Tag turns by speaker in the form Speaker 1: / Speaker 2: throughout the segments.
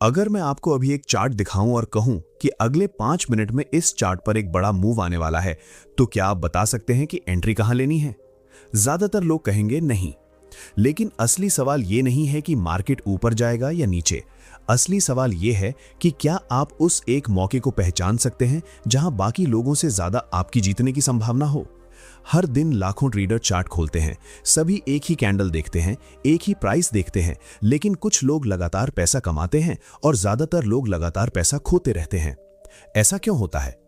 Speaker 1: अगर मैं आपको अभी एक चार्ट दिखाऊं और कहूं कि अगले 5 मिनट में इस चार्ट पर एक बड़ा मूव आने वाला है, तो क्या आप बता सकते हैं कि एंट्री कहां लेनी है? ज्यादातर लोग कहेंगे नहीं। लेकिन असली सवाल ये नहीं है कि मार्केट ऊपर जाएगा या नीचे। असली सवाल ये है कि क्या आप उस एक मौके को पहचान सकते हैं जहां बाकी लोगों से ज्यादा आपकी जीतने की संभावना हो। हर दिन लाखों ट्रेडर चार्ट खोलते हैं, सभी एक ही कैंडल देखते हैं, एक ही प्राइस देखते हैं, लेकिन कुछ लोग लगातार पैसा कमाते हैं और ज्यादातर लोग लगातार पैसा खोते रहते हैं। ऐसा क्यों होता है?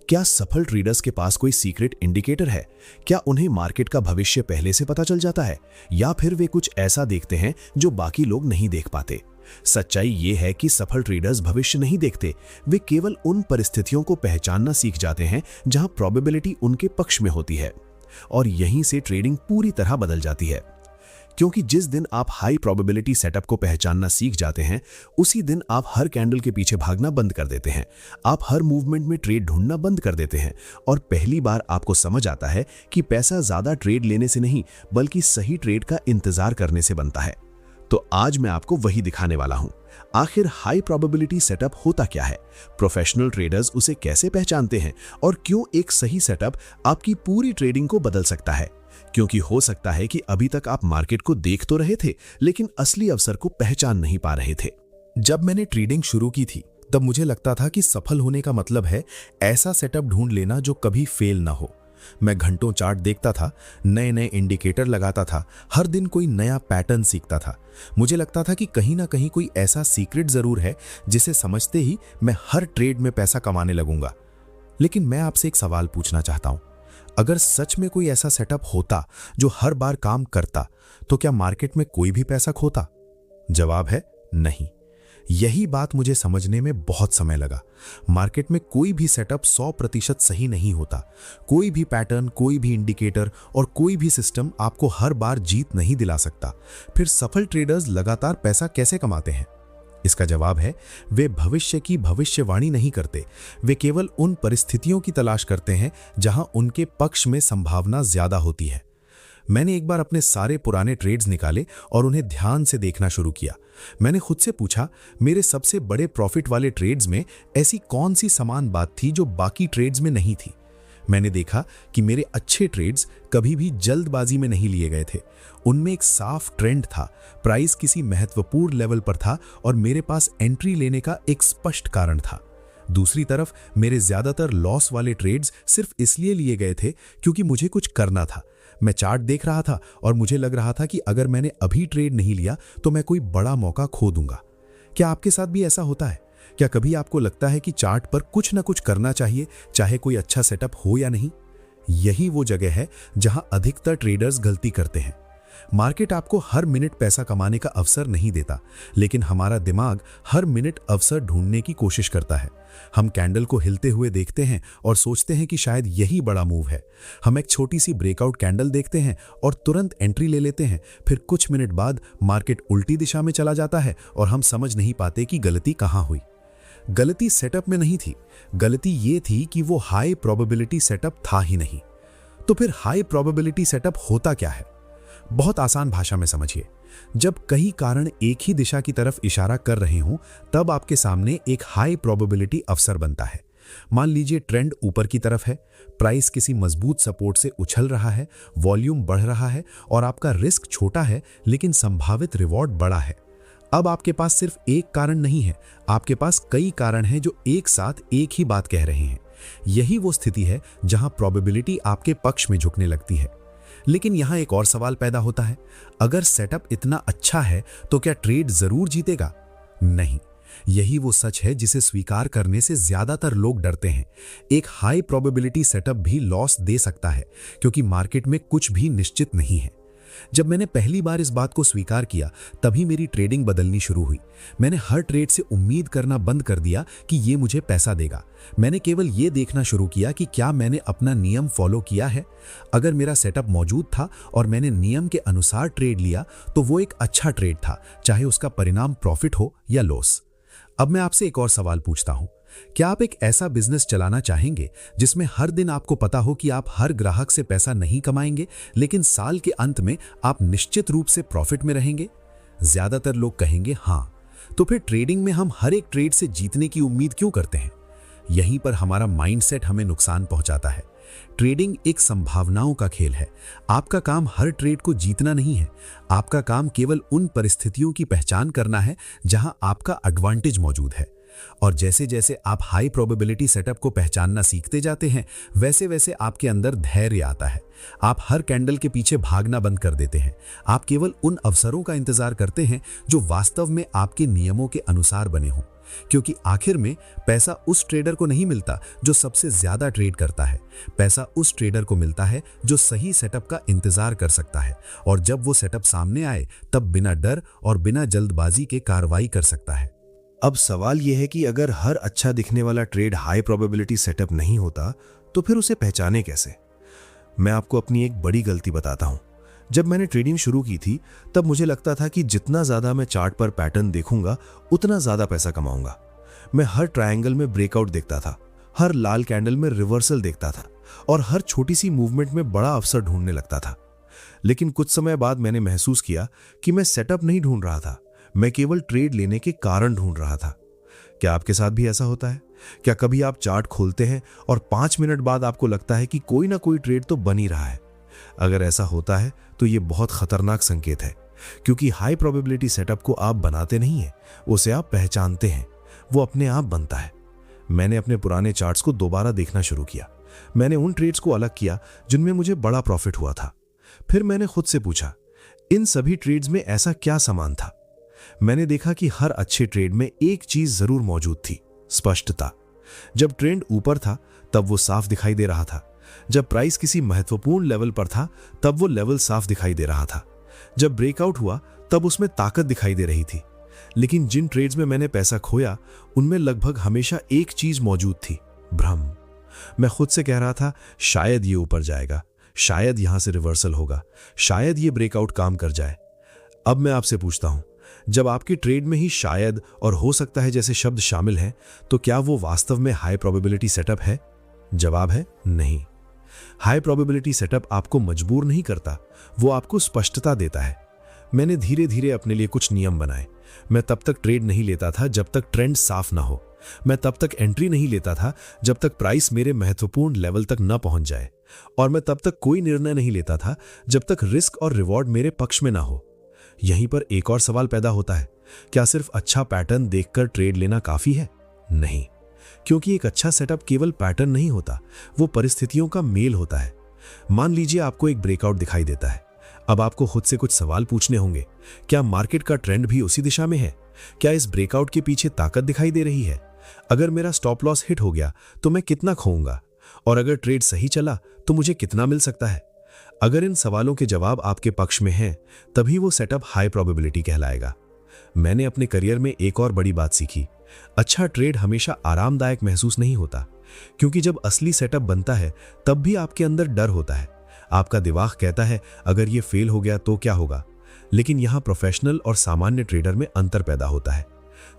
Speaker 1: क्या सफल ट्रेडर्स के पास कोई सीक्रेट इंडिकेटर है? क्या उन्हें मार्केट का भविष्य पहले से पता चल जाता है, या फिर वे कुछ ऐसा देखते हैं जो बाकी लोग नहीं देख पाते? सच्चाई ये है कि सफल ट्रेडर्स भविष्य नहीं देखते, वे केवल उन परिस्थितियों को पहचानना सीख जाते हैं जहां प्रोबेबिलिटी उनके पक्ष में होती है। और यहीं से ट्रेडिंग पूरी तरह बदल जाती है, क्योंकि जिस दिन आप हाई प्रोबेबिलिटी सेटअप को पहचानना सीख जाते हैं, उसी दिन आप हर कैंडल के पीछे भागना बंद कर देते हैं। आप हर मूवमेंट में ट्रेड ढूंढना बंद कर देते हैं और पहली बार आपको समझ आता है कि पैसा ज्यादा ट्रेड लेने से नहीं, बल्कि सही ट्रेड का इंतजार करने से बनता है। तो आज मैं आपको वही दिखाने वाला हूं। आखिर हाई प्रोबेबिलिटी सेटअप होता क्या है, प्रोफेशनल ट्रेडर्स उसे कैसे पहचानते हैं, और क्यों एक सही सेटअप आपकी पूरी ट्रेडिंग को बदल सकता है। क्योंकि हो सकता है कि अभी तक आप मार्केट को देख तो रहे थे, लेकिन असली अवसर को पहचान नहीं पा रहे थे।
Speaker 2: जब मैंने ट्रेडिंग शुरू की थी, तब मुझे लगता था कि सफल होने का मतलब है ऐसा सेटअप ढूंढ लेना जो कभी फेल ना हो। मैं घंटों चार्ट देखता था, नए नए इंडिकेटर लगाता था, हर दिन कोई नया पैटर्न सीखता था। मुझे लगता था कि कहीं ना कहीं कोई ऐसा सीक्रेट जरूर है जिसे समझते ही मैं हर ट्रेड में पैसा कमाने लगूंगा। लेकिन मैं आपसे एक सवाल पूछना चाहता हूं, अगर सच में कोई ऐसा सेटअप होता जो हर बार काम करता, तो क्या मार्केट में कोई भी पैसा खोता? जवाब है नहीं। यही बात मुझे समझने में बहुत समय लगा। मार्केट में कोई भी सेटअप 100% सही नहीं होता। कोई भी पैटर्न, कोई भी इंडिकेटर और कोई भी सिस्टम आपको हर बार जीत नहीं दिला सकता। फिर सफल ट्रेडर्स लगातार पैसा कैसे कमाते हैं? इसका जवाब है, वे भविष्य की भविष्यवाणी नहीं करते। वे केवल उन परिस्थितियों की तलाश करते हैं जहां उनके पक्ष में संभावना ज्यादा होती है। मैंने एक बार अपने सारे पुराने ट्रेड्स निकाले और उन्हें ध्यान से देखना शुरू किया। मैंने खुद से पूछा, मेरे सबसे बड़े प्रॉफिट वाले ट्रेड्स में ऐसी कौन सी समान बात थी जो बाकी ट्रेड्स में नहीं थी। मैंने देखा कि मेरे अच्छे ट्रेड्स कभी भी जल्दबाजी में नहीं लिए गए थे। उनमें एक साफ ट्रेंड था, प्राइस किसी महत्वपूर्ण लेवल पर था और मेरे पास एंट्री लेने का एक स्पष्ट कारण था। दूसरी तरफ मेरे ज्यादातर लॉस वाले ट्रेड्स सिर्फ इसलिए लिए गए थे क्योंकि मुझे कुछ करना था। मैं चार्ट देख रहा था और मुझे लग रहा था कि अगर मैंने अभी ट्रेड नहीं लिया तो मैं कोई बड़ा मौका खो दूंगा। क्या आपके साथ भी ऐसा होता है? क्या कभी आपको लगता है कि चार्ट पर कुछ ना कुछ करना चाहिए, चाहे कोई अच्छा सेटअप हो या नहीं? यही वो जगह है जहां अधिकतर ट्रेडर्स गलती करते हैं। मार्केट आपको हर मिनट पैसा कमाने का अवसर नहीं देता, लेकिन हमारा दिमाग हर मिनट अवसर ढूंढने की कोशिश करता है। हम कैंडल को हिलते हुए देखते हैं और सोचते हैं कि शायद यही बड़ा मूव है। हम एक छोटी सी ब्रेकआउट कैंडल देखते हैं और तुरंत एंट्री ले लेते हैं। फिर कुछ मिनट बाद मार्केट उल्टी दिशा में चला जाता है और हम समझ नहीं पाते कि गलती कहां हुई। गलती सेटअप में नहीं थी, गलती ये थी कि वो हाई प्रोबेबिलिटी सेटअप था ही नहीं। तो फिर हाई प्रोबेबिलिटी सेटअप होता क्या है? बहुत आसान भाषा में समझिए। जब कई कारण एक ही दिशा की तरफ इशारा कर रहे हों, तब आपके सामने एक हाई प्रोबेबिलिटी अवसर बनता है। मान लीजिए ट्रेंड ऊपर की तरफ है, प्राइस किसी मजबूत सपोर्ट से उछल रहा है, वॉल्यूम बढ़ रहा है और आपका रिस्क छोटा है लेकिन संभावित रिवॉर्ड बड़ा है। अब आपके पास सिर्फ एक कारण नहीं है, आपके पास कई कारण हैं जो एक साथ एक ही बात कह रहे हैं। यही वो स्थिति है जहां प्रोबेबिलिटी आपके पक्ष में झुकने लगती है। लेकिन यहां एक और सवाल पैदा होता है, अगर सेटअप इतना अच्छा है तो क्या ट्रेड जरूर जीतेगा? नहीं। यही वो सच है जिसे स्वीकार करने से ज्यादातर लोग डरते हैं। एक हाई प्रोबेबिलिटी सेटअप भी लॉस दे सकता है, क्योंकि मार्केट में कुछ भी निश्चित नहीं है। जब मैंने पहली बार इस बात को स्वीकार किया, तभी मेरी ट्रेडिंग बदलनी शुरू हुई। मैंने हर ट्रेड से उम्मीद करना बंद कर दिया कि ये मुझे पैसा देगा। मैंने केवल ये देखना शुरू किया कि क्या मैंने अपना नियम फॉलो किया है। अगर मेरा सेटअप मौजूद था और मैंने नियम के अनुसार ट्रेड लिया, तो वो एक अच्छा ट्रेड था, चाहे उसका परिणाम प्रॉफिट हो या लॉस। अब मैं आपसे एक और सवाल पूछता हूं, क्या आप एक ऐसा बिजनेस चलाना चाहेंगे जिसमें हर दिन आपको पता हो कि आप हर ग्राहक से पैसा नहीं कमाएंगे, लेकिन साल के अंत में आप निश्चित रूप से प्रॉफिट में रहेंगे? ज्यादातर लोग कहेंगे हाँ। तो फिर ट्रेडिंग में हम हर एक ट्रेड से जीतने की उम्मीद क्यों करते हैं? यहीं पर हमारा माइंडसेट हमें नुकसान पहुंचाता है। ट्रेडिंग एक संभावनाओं का खेल है। आपका काम हर ट्रेड को जीतना नहीं है। आपका काम केवल उन परिस्थितियों की पहचान करना है जहां आपका एडवांटेज मौजूद है। और जैसे जैसे आप हाई प्रोबेबिलिटी सेटअप को पहचानना सीखते जाते हैं, वैसे वैसे आपके अंदर धैर्य आता है। आप हर कैंडल के पीछे भागना बंद कर देते हैं। आप केवल उन अवसरों का इंतजार करते हैं जो वास्तव में आपके नियमों के अनुसार बने हों। क्योंकि आखिर में पैसा उस ट्रेडर को नहीं मिलता जो सबसे ज्यादा ट्रेड करता है। पैसा उस ट्रेडर को मिलता है जो सही सेटअप का इंतजार कर सकता है, और जब वो सेटअप सामने आए तब बिना डर और बिना जल्दबाजी के कार्रवाई कर सकता है।
Speaker 1: अब सवाल यह है कि अगर हर अच्छा दिखने वाला ट्रेड हाई प्रोबेबिलिटी सेटअप नहीं होता तो फिर उसे पहचाने कैसे? मैं आपको अपनी एक बड़ी गलती बताता हूं। जब मैंने ट्रेडिंग शुरू की थी तब मुझे लगता था कि जितना ज्यादा मैं चार्ट पर पैटर्न देखूंगा उतना ज्यादा पैसा कमाऊंगा। मैं हर ट्रायंगल में ब्रेकआउट देखता था, हर लाल कैंडल में रिवर्सल देखता था और हर छोटी सी मूवमेंट में बड़ा अवसर ढूंढने लगता था। लेकिन कुछ समय बाद मैंने महसूस किया कि मैं सेटअप नहीं ढूंढ रहा था, मैं केवल ट्रेड लेने के कारण ढूंढ रहा था। क्या आपके साथ भी ऐसा होता है? क्या कभी आप चार्ट खोलते हैं और 5 मिनट बाद आपको लगता है कि कोई ना कोई ट्रेड तो बन ही रहा है? अगर ऐसा होता है तो यह बहुत खतरनाक संकेत है, क्योंकि हाई प्रोबेबिलिटी सेटअप को आप बनाते नहीं हैं, उसे आप पहचानते हैं। वो अपने आप बनता है। मैंने अपने पुराने चार्ट्स को दोबारा देखना शुरू किया। मैंने उन ट्रेड्स को अलग किया जिनमें मुझे बड़ा प्रॉफिट हुआ था। फिर मैंने खुद से पूछा, इन सभी ट्रेड्स में ऐसा क्या समान था? मैंने देखा कि हर अच्छे ट्रेड में एक चीज जरूर मौजूद थी, स्पष्टता। जब ट्रेंड ऊपर था तब वो साफ दिखाई दे रहा था। जब प्राइस किसी महत्वपूर्ण लेवल पर था तब वो लेवल साफ दिखाई दे रहा था। जब ब्रेकआउट हुआ तब उसमें ताकत दिखाई दे रही थी। लेकिन जिन ट्रेड्स में मैंने पैसा खोया उनमें लगभग हमेशा एक चीज मौजूद थी, भ्रम। मैं खुद से कह रहा था, शायद ये ऊपर जाएगा, शायद यहां से रिवर्सल होगा, शायद ये ब्रेकआउट काम कर जाए। अब मैं आपसे पूछता हूं, जब आपकी ट्रेड में ही शायद और हो सकता है जैसे शब्द शामिल हैं, तो क्या वो वास्तव में हाई प्रोबेबिलिटी सेटअप है? जवाब है नहीं। हाई प्रोबेबिलिटी सेटअप आपको मजबूर नहीं करता, वो आपको स्पष्टता देता है। मैंने धीरे धीरे अपने लिए कुछ नियम बनाए। मैं तब तक ट्रेड नहीं लेता था जब तक ट्रेंड साफ ना हो। मैं तब तक एंट्री नहीं लेता था जब तक प्राइस मेरे महत्वपूर्ण लेवल तक न पहुंच जाए। और मैं तब तक कोई निर्णय नहीं लेता था जब तक रिस्क और रिवॉर्ड मेरे पक्ष में ना हो। यहीं पर एक और सवाल पैदा होता है, क्या सिर्फ अच्छा पैटर्न देखकर ट्रेड लेना काफी है? नहीं, क्योंकि एक अच्छा सेटअप केवल पैटर्न नहीं होता, वो परिस्थितियों का मेल होता है। मान लीजिए आपको एक ब्रेकआउट दिखाई देता है। अब आपको खुद से कुछ सवाल पूछने होंगे। क्या मार्केट का ट्रेंड भी उसी दिशा में है? क्या इस ब्रेकआउट के पीछे ताकत दिखाई दे रही है? अगर मेरा स्टॉप लॉस हिट हो गया तो मैं कितना खोऊंगा? और अगर ट्रेड सही चला तो मुझे कितना मिल सकता है? अगर इन सवालों के जवाब आपके पक्ष में हैं, तभी वो सेटअप हाई प्रोबेबिलिटी कहलाएगा। मैंने अपने करियर में एक और बड़ी बात सीखी। अच्छा ट्रेड हमेशा आरामदायक महसूस नहीं होता, क्योंकि जब असली सेटअप बनता है तब भी आपके अंदर डर होता है। आपका दिमाग कहता है, अगर ये फेल हो गया तो क्या होगा? लेकिन यहां प्रोफेशनल और सामान्य ट्रेडर में अंतर पैदा होता है।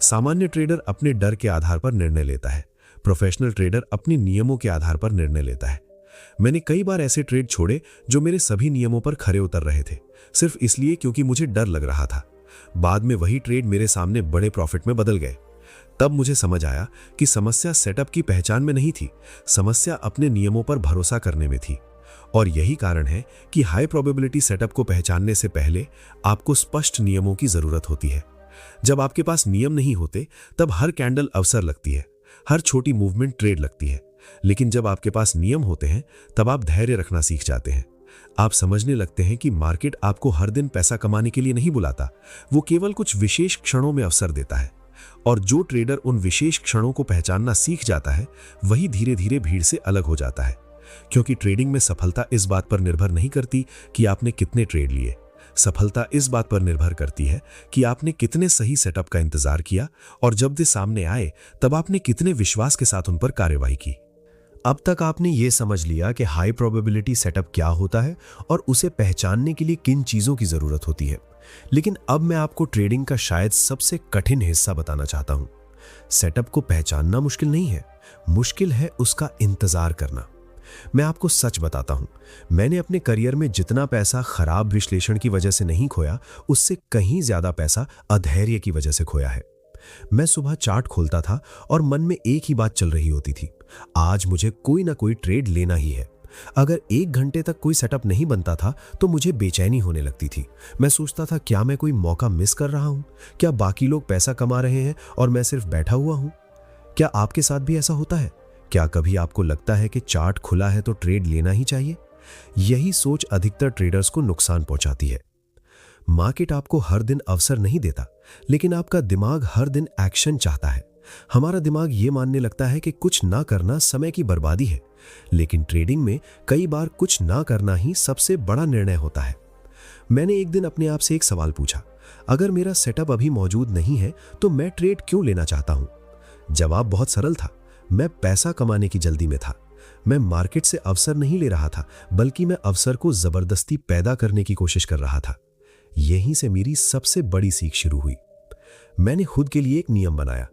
Speaker 1: सामान्य ट्रेडर अपने डर के आधार पर निर्णय लेता है, प्रोफेशनल ट्रेडर अपने नियमों के आधार पर निर्णय लेता है। मैंने कई बार ऐसे ट्रेड छोड़े जो मेरे सभी नियमों पर खरे उतर रहे थे, सिर्फ इसलिए क्योंकि मुझे डर लग रहा था। बाद में वही ट्रेड मेरे सामने बड़े प्रॉफिट में बदल गए। तब मुझे समझ आया कि समस्या सेटअप की पहचान में नहीं थी, समस्या अपने नियमों पर भरोसा करने में थी। और यही कारण है कि हाई प्रोबेबिलिटी सेटअप को पहचानने से पहले आपको स्पष्ट नियमों की जरूरत होती है। जब आपके पास नियम नहीं होते तब हर कैंडल अवसर लगती है, हर छोटी मूवमेंट ट्रेड लगती है। लेकिन जब आपके पास नियम होते हैं तब आप धैर्य रखना सीख जाते हैं। आप समझने लगते हैं कि मार्केट आपको हर दिन पैसा कमाने के लिए नहीं बुलाता, वो केवल कुछ विशेष क्षणों में अवसर देता है। और जो ट्रेडर उन विशेष क्षणों को पहचानना सीख जाता है वही धीरे धीरे भीड़ से अलग हो जाता है। क्योंकि ट्रेडिंग में सफलता इस बात पर निर्भर नहीं करती कि आपने कितने ट्रेड लिए, सफलता इस बात पर निर्भर करती है कि आपने कितने सही सेटअप का इंतजार किया और जब वे सामने आए तब आपने कितने विश्वास के साथ उन पर कार्यवाही की। अब तक आपने ये समझ लिया कि हाई प्रोबेबिलिटी सेटअप क्या होता है और उसे पहचानने के लिए किन चीजों की जरूरत होती है। लेकिन अब मैं आपको ट्रेडिंग का शायद सबसे कठिन हिस्सा बताना चाहता हूं। सेटअप को पहचानना मुश्किल नहीं है, मुश्किल है उसका इंतजार करना। मैं आपको सच बताता हूं, मैंने अपने करियर में जितना पैसा खराब विश्लेषण की वजह से नहीं खोया, उससे कहीं ज्यादा पैसा अधैर्य की वजह से खोया है।
Speaker 3: मैं सुबह चार्ट खोलता था और मन में एक ही बात चल रही होती थी, आज मुझे कोई ना कोई ट्रेड लेना ही है। अगर 1 घंटे तक कोई सेटअप नहीं बनता था तो मुझे बेचैनी होने लगती थी। मैं सोचता था, क्या मैं कोई मौका मिस कर रहा हूं? क्या बाकी लोग पैसा कमा रहे हैं और मैं सिर्फ बैठा हुआ हूं? क्या आपके साथ भी ऐसा होता है? क्या कभी आपको लगता है कि चार्ट खुला है तो ट्रेड लेना ही चाहिए? यही सोच अधिकतर ट्रेडर्स को नुकसान पहुंचाती है। मार्केट आपको हर दिन अवसर नहीं देता, लेकिन आपका दिमाग हर दिन एक्शन चाहता है। हमारा दिमाग ये मानने लगता है कि कुछ ना करना समय की बर्बादी है, लेकिन ट्रेडिंग में कई बार कुछ ना करना ही सबसे बड़ा निर्णय होता है। मैंने एक दिन अपने आप से एक सवाल पूछा, अगर मेरा सेटअप अभी मौजूद नहीं है तो मैं ट्रेड क्यों लेना चाहता हूं? जवाब बहुत सरल था, मैं पैसा कमाने की जल्दी में था। मैं मार्केट से अवसर नहीं ले रहा था, बल्कि मैं अवसर को जबरदस्ती पैदा करने की कोशिश कर रहा था। यहीं से मेरी सबसे बड़ी सीख शुरू हुई। मैंने खुद के लिए एक नियम बनाया,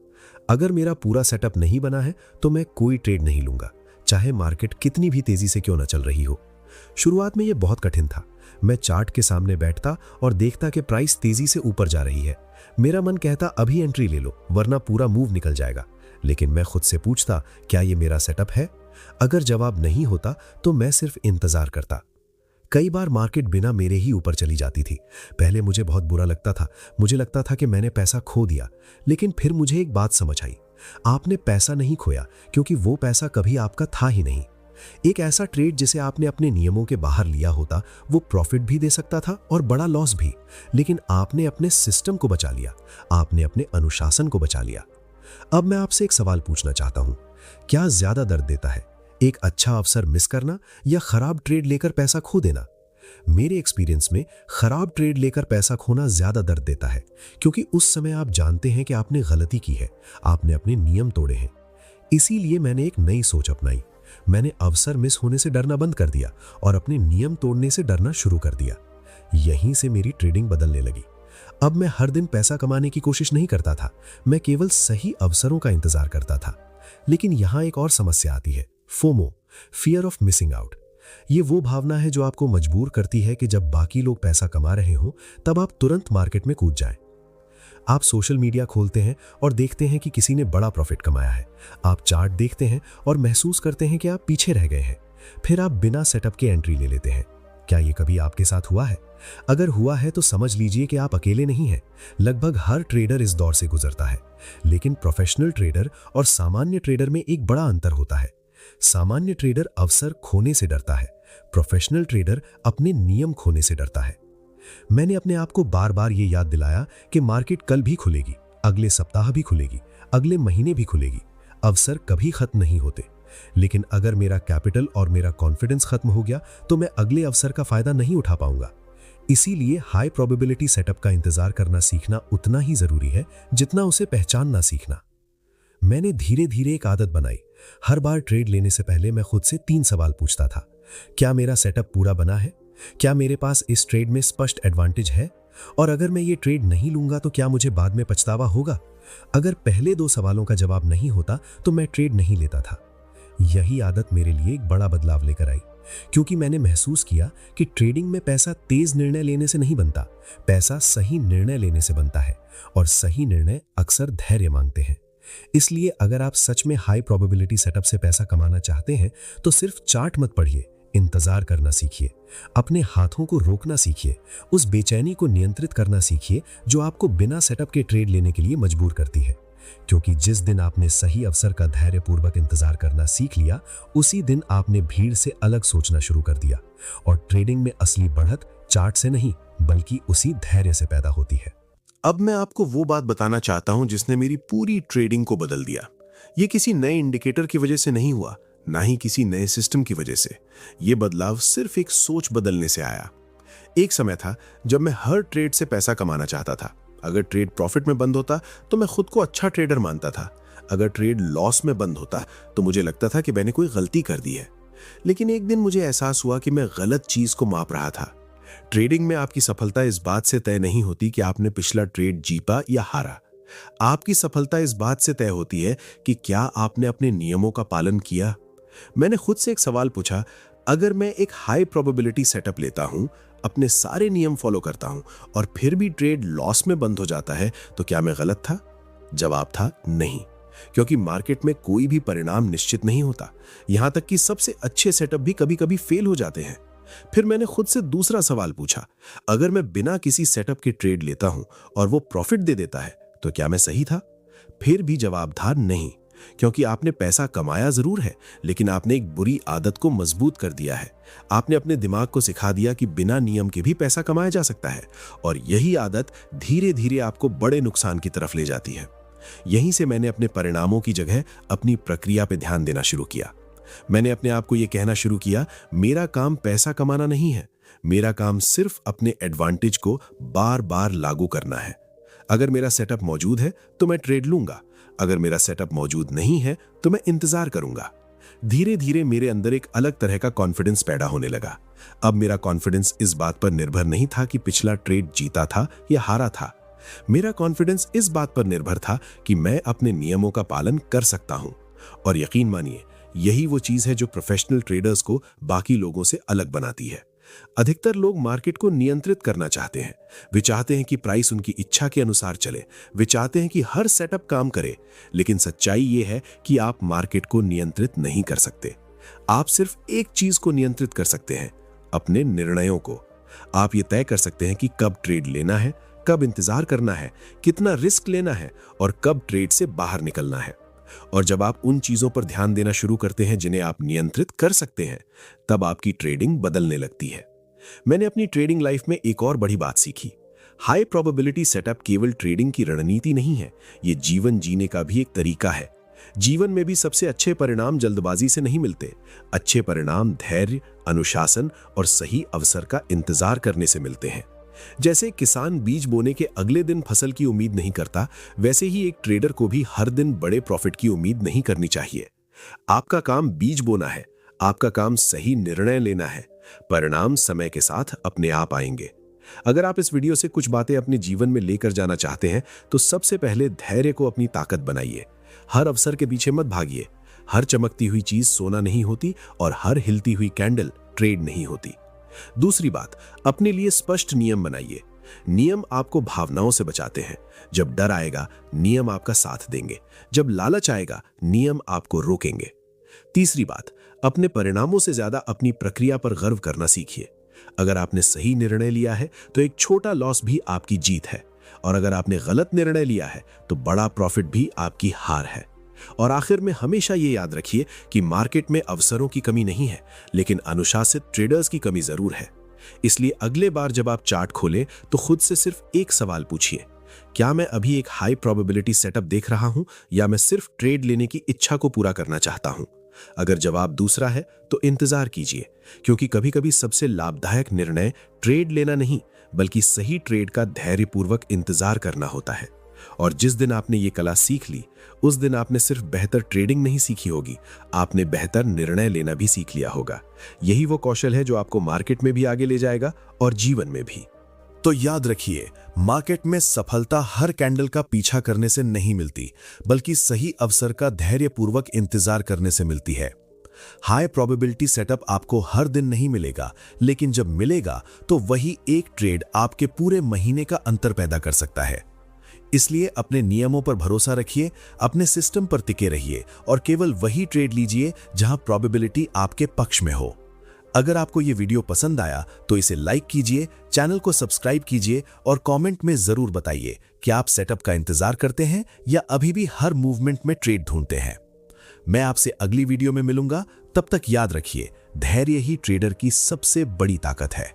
Speaker 3: अगर मेरा पूरा सेटअप नहीं बना है तो मैं कोई ट्रेड नहीं लूंगा, चाहे मार्केट कितनी भी तेजी से क्यों ना चल रही हो। शुरुआत में यह बहुत कठिन था। मैं चार्ट के सामने बैठता और देखता कि प्राइस तेजी से ऊपर जा रही है। मेरा मन कहता, अभी एंट्री ले लो वरना पूरा मूव निकल जाएगा। लेकिन मैं खुद से पूछता, क्या यह मेरा सेटअप है? अगर जवाब नहीं होता तो मैं सिर्फ इंतजार करता। कई बार मार्केट बिना मेरे ही ऊपर चली जाती थी। पहले मुझे बहुत बुरा लगता था, मुझे लगता था कि मैंने पैसा खो दिया। लेकिन फिर मुझे एक बात समझ आई, आपने पैसा नहीं खोया, क्योंकि वो पैसा कभी आपका था ही नहीं। एक ऐसा ट्रेड जिसे आपने अपने नियमों के बाहर लिया होता, वो प्रॉफिट भी दे सकता था और बड़ा लॉस भी, लेकिन आपने अपने सिस्टम को बचा लिया, आपने अपने अनुशासन को बचा लिया। अब मैं आपसे एक सवाल पूछना चाहता हूं, क्या ज्यादा दर्द देता है, एक अच्छा अवसर मिस करना या खराब ट्रेड लेकर पैसा खो देना? मेरे एक्सपीरियंस में खराब ट्रेड लेकर पैसा खोना ज्यादा दर्द देता है, क्योंकि उस समय आप जानते हैं कि आपने गलती की है, आपने अपने नियम तोड़े हैं। इसीलिए मैंने एक नई सोच अपनाई। मैंने अवसर मिस होने से डरना बंद कर दिया और अपने नियम तोड़ने से डरना शुरू कर दिया। यहीं से मेरी ट्रेडिंग बदलने लगी। अब मैं हर दिन पैसा कमाने की कोशिश नहीं करता था, मैं केवल सही अवसरों का इंतजार करता था। लेकिन यहां एक और समस्या आती है, FOMO, fear of missing out. ये वो भावना है जो आपको मजबूर करती है कि जब बाकी लोग पैसा कमा रहे हों तब आप तुरंत मार्केट में कूद जाएं। आप सोशल मीडिया खोलते हैं और देखते हैं कि किसी ने बड़ा प्रॉफिट कमाया है। आप चार्ट देखते हैं और महसूस करते हैं कि आप पीछे रह गए हैं। फिर आप बिना सेटअप के एंट्री ले लेते हैं। क्या ये कभी आपके साथ हुआ है? अगर हुआ है तो समझ लीजिए कि आप अकेले नहीं हैं। लगभग हर ट्रेडर इस दौर से गुजरता है। लेकिन प्रोफेशनल ट्रेडर और सामान्य ट्रेडर में एक बड़ा अंतर होता है। सामान्य ट्रेडर अवसर खोने से डरता है, प्रोफेशनल ट्रेडर अपने नियम खोने से डरता है। मैंने अपने आप को बार बार ये याद दिलाया कि मार्केट कल भी खुलेगी, अगले सप्ताह भी खुलेगी, अगले महीने भी खुलेगी। अवसर कभी खत्म नहीं होते। लेकिन अगर मेरा कैपिटल और मेरा कॉन्फिडेंस खत्म हो गया तो मैं अगले अवसर का फायदा नहीं उठा पाऊंगा। इसीलिए हाई प्रोबेबिलिटी सेटअप का इंतजार करना सीखना उतना ही जरूरी है जितना उसे पहचानना सीखना। मैंने धीरे धीरे एक आदत बनाई। हर बार ट्रेड लेने से पहले मैं खुद से 3 सवाल पूछता था। क्या मेरा सेटअप पूरा बना है? क्या मेरे पास इस ट्रेड में स्पष्ट एडवांटेज है? और अगर मैं ये ट्रेड नहीं लूंगा तो क्या मुझे बाद में पछतावा होगा? अगर पहले 2 सवालों का जवाब नहीं होता तो मैं ट्रेड नहीं लेता था। यही आदत मेरे लिए एक बड़ा बदलाव लेकर आई, क्योंकि मैंने महसूस किया कि ट्रेडिंग में पैसा तेज निर्णय लेने से नहीं बनता, पैसा सही निर्णय लेने से बनता है, और सही निर्णय अक्सर धैर्य मांगते हैं। इसलिए अगर आप सच में हाई प्रोबेबिलिटी सेटअप से पैसा कमाना चाहते हैं तो सिर्फ चार्ट मत पढ़िए, इंतजार करना सीखिए, अपने हाथों को रोकना सीखिए, उस बेचैनी को नियंत्रित करना सीखिए जो आपको बिना सेटअप के ट्रेड लेने के लिए मजबूर करती है। क्योंकि जिस दिन आपने सही अवसर का धैर्यपूर्वक इंतजार करना सीख लिया, उसी दिन आपने भीड़ से अलग सोचना शुरू कर दिया, और ट्रेडिंग में असली बढ़त चार्ट से नहीं बल्कि उसी धैर्य से पैदा होती है।
Speaker 1: अब मैं आपको वो बात बताना चाहता हूं जिसने मेरी पूरी ट्रेडिंग को बदल दिया। ये किसी नए इंडिकेटर की वजह से नहीं हुआ, ना ही किसी नए सिस्टम की वजह से। ये बदलाव सिर्फ एक सोच बदलने से आया। एक समय था जब मैं हर ट्रेड से पैसा कमाना चाहता था। अगर ट्रेड प्रॉफिट में बंद होता तो मैं खुद को अच्छा ट्रेडर मानता था। अगर ट्रेड लॉस में बंद होता तो मुझे लगता था कि मैंने कोई गलती कर दी है। लेकिन एक दिन मुझे एहसास हुआ कि मैं गलत चीज को माप रहा था। ट्रेडिंग में आपकी सफलता इस बात से तय नहीं होती कि आपने पिछला ट्रेड जीता या हारा। आपकी सफलता इस बात से तय होती है कि क्या आपने अपने नियमों का पालन किया। मैंने खुद से एक सवाल पूछा, अगर मैं एक हाई प्रोबेबिलिटी सेटअप लेता हूं, अपने सारे नियम फॉलो करता हूं और फिर भी ट्रेड लॉस में बंद हो जाता है तो क्या मैं गलत था?
Speaker 2: जवाब था नहीं, क्योंकि मार्केट में कोई भी परिणाम निश्चित नहीं होता। यहां तक कि सबसे अच्छे सेटअप भी कभी कभी फेल हो जाते हैं। फिर मैंने खुद से दूसरा सवाल पूछा, अगर मैं बिना किसी सेटअप के ट्रेड लेता हूं और वो प्रॉफिट दे देता है तो क्या मैं सही था? फिर भी जवाब था नहीं, क्योंकि आपने पैसा कमाया जरूर है, लेकिन आपने एक बुरी आदत को मजबूत कर दिया है। आपने अपने दिमाग को सिखा दिया कि बिना नियम के भी पैसा कमाया जा सकता है, और यही आदत धीरे धीरे आपको बड़े नुकसान की तरफ ले जाती है। यहीं से मैंने अपने परिणामों की जगह अपनी प्रक्रिया पर ध्यान देना शुरू किया। मैंने अपने आप को यह कहना शुरू किया, मेरा काम पैसा कमाना नहीं है, मेरा काम सिर्फ अपने एडवांटेज को बार बार लागू करना है। अगर मेरा सेटअप मौजूद है तो मैं ट्रेड लूंगा, अगर मेरा सेटअप मौजूद नहीं है तो मैं इंतजार करूंगा। धीरे धीरे मेरे अंदर एक अलग तरह का कॉन्फिडेंस पैदा होने लगा। अब मेरा कॉन्फिडेंस इस बात पर निर्भर नहीं था कि पिछला ट्रेड जीता था या हारा था। मेरा कॉन्फिडेंस इस बात पर निर्भर था कि मैं अपने नियमों का पालन कर सकता हूं। और यकीन मानिए, यही वो चीज है जो प्रोफेशनल ट्रेडर्स को बाकी लोगों से अलग बनाती है। अधिकतर लोग मार्केट को नियंत्रित करना चाहते हैं। वे चाहते हैं कि प्राइस उनकी इच्छा के अनुसार चले, वे चाहते हैं कि हर सेटअप काम करे। लेकिन सच्चाई ये है कि आप मार्केट को नियंत्रित नहीं कर सकते। आप सिर्फ एक चीज को नियंत्रित कर सकते हैं, अपने निर्णयों को। आप ये तय कर सकते हैं कि कब ट्रेड लेना है, कब इंतजार करना है, कितना रिस्क लेना है और कब ट्रेड से बाहर निकलना है। और जब आप उन चीजों पर ध्यान देना शुरू करते हैं जिन्हें आप नियंत्रित कर सकते हैं, तब आपकी ट्रेडिंग बदलने लगती है। मैंने अपनी ट्रेडिंग लाइफ में एक और बड़ी बात सीखी। हाई प्रोबेबिलिटी सेटअप केवल ट्रेडिंग की रणनीति नहीं है, ये जीवन जीने का भी एक तरीका है। जीवन में भी सबसे अच्छे परिणाम जल्दबाजी से नहीं मिलते। अच्छे परिणाम धैर्य, अनुशासन और सही अवसर का इंतजार करने से मिलते हैं। जैसे किसान बीज बोने के अगले दिन फसल की उम्मीद नहीं करता, वैसे ही एक ट्रेडर को भी हर दिन बड़े प्रॉफिट की उम्मीद नहीं करनी चाहिए। आपका काम बीज बोना है, आपका काम सही निर्णय लेना है। परिणाम समय के साथ अपने आप आएंगे। अगर आप इस वीडियो से कुछ बातें अपने जीवन में लेकर जाना चाहते हैं तो सबसे पहले धैर्य को अपनी ताकत बनाइए। हर अवसर के पीछे मत भागिए। हर चमकती हुई चीज सोना नहीं होती और हर हिलती हुई कैंडल ट्रेड नहीं होती। दूसरी बात, अपने लिए स्पष्ट नियम बनाइए। नियम आपको भावनाओं से बचाते हैं। जब डर आएगा, नियम आपका साथ देंगे। जब लालच आएगा, नियम आपको रोकेंगे। तीसरी बात, अपने परिणामों से ज्यादा अपनी प्रक्रिया पर गर्व करना सीखिए। अगर आपने सही निर्णय लिया है तो एक छोटा लॉस भी आपकी जीत है, और अगर आपने गलत निर्णय लिया है तो बड़ा प्रॉफिट भी आपकी हार है। और आखिर में हमेशा ये याद रखिए कि मार्केट में अवसरों की कमी नहीं है, लेकिन अनुशासित ट्रेडर्स की कमी जरूर है। इसलिए अगले बार जब आप चार्ट खोलें तो खुद से सिर्फ एक सवाल पूछिए, क्या मैं अभी एक हाई प्रोबेबिलिटी सेटअप देख रहा हूं या मैं सिर्फ ट्रेड लेने की इच्छा को पूरा करना चाहता हूं? अगर जवाब दूसरा है तो इंतजार कीजिए, क्योंकि कभी कभी सबसे लाभदायक निर्णय ट्रेड लेना नहीं बल्कि सही ट्रेड का धैर्यपूर्वक इंतजार करना होता है। और जिस दिन आपने ये कला सीख ली, उस दिन आपने सिर्फ बेहतर ट्रेडिंग नहीं सीखी होगी, आपने बेहतर निर्णय लेना भी सीख लिया होगा। यही वो कौशल है जो आपको मार्केट में भी आगे ले जाएगा और जीवन में भी।
Speaker 3: तो याद रखिए, मार्केट में सफलता हर कैंडल का पीछा करने से नहीं मिलती, बल्कि सही अवसर का धैर्यपूर्वक इंतजार करने से मिलती है। हाई प्रोबेबिलिटी सेटअप आपको हर दिन नहीं मिलेगा, लेकिन जब मिलेगा तो वही एक ट्रेड आपके पूरे महीने का अंतर पैदा कर सकता है। इसलिए अपने नियमों पर भरोसा रखिए, अपने सिस्टम पर टिके रहिए और केवल वही ट्रेड लीजिए जहां प्रोबेबिलिटी आपके पक्ष में हो। अगर आपको ये वीडियो पसंद आया तो इसे लाइक कीजिए, चैनल को सब्सक्राइब कीजिए और कमेंट में जरूर बताइए कि आप सेटअप का इंतजार करते हैं या अभी भी हर मूवमेंट में ट्रेड ढूंढते हैं। मैं आपसे अगली वीडियो में मिलूंगा। तब तक याद रखिए, धैर्य ही ट्रेडर की सबसे बड़ी ताकत है।